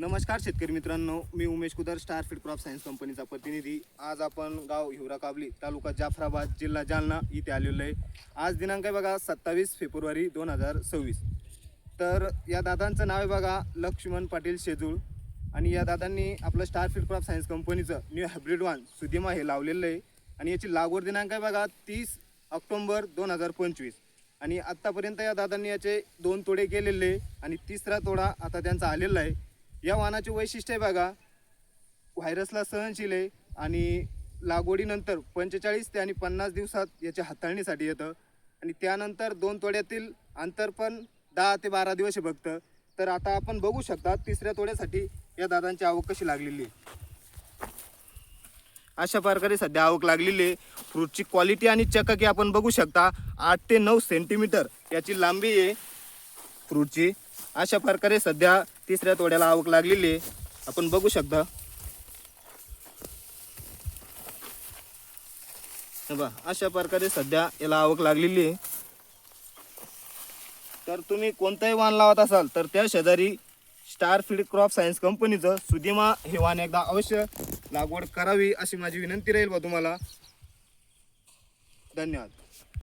नमस्कार शेतकरी मित्रांनो, मी Umesh Kudar, star feed crop science कंपनीचा प्रतिनिधी। आज आपण गाव हिवरा काबली, तालुका जाफराबाद, जिल्हा जालना इथे आलेलो आहे। आज दिनांक आहे बघा 27 फेब्रुवारी 2026। तर या दादांचं नाव आहे बघा लक्ष्मण पाटील शेजूळ आणि या दादांनी आपलं स्टार फीड क्रॉप सायन्स कंपनीचं न्यू हायब्रिड वाण सुदिमा हे लावलेलं आहे आणि याची लागवड दिनांक आहे बघा 30 ऑक्टोबर 2025 आणि आत्तापर्यंत या दादांनी याचे 2 तोडे केलेले आणि तिसरा तोडा आता त्यांचा आलेला आहे। या वाणाचे वैशिष्ट्य आहे बघा व्हायरसला सहनशील आहे आणि लागवडीनंतर 45 ते 50 दिवसात याच्या हाताळणीसाठी येतं आणि त्यानंतर 2 तोड्यातील अंतर पण 10 ते 12 दिवस आहे फक्त। तर आता आपण बघू शकता तिसऱ्या तोड्यासाठी या दादांची आवक कशी लागलेली आहे। अशा प्रकारे सध्या आवक लागलेली आहे। फ्रूटची क्वालिटी आणि चकाकी आपण बघू शकता। 8 ते 9 सेंटीमीटर याची लांबी आहे फ्रूटची। अशा प्रकारे सध्या तिसऱ्या तोड्याला आवक लागलेली आहे, आपण बघू शकता। अशा प्रकारे सध्या याला आवक लागलेली आहे। तर तुम्ही कोणताही वाण लावत असाल तर त्या शेजारी स्टार फीड क्रॉप सायन्स कंपनीचं सुदिमा हे वाण एकदा अवश्य लागवड करावी अशी माझी विनंती राहील बा तुम्हाला। धन्यवाद।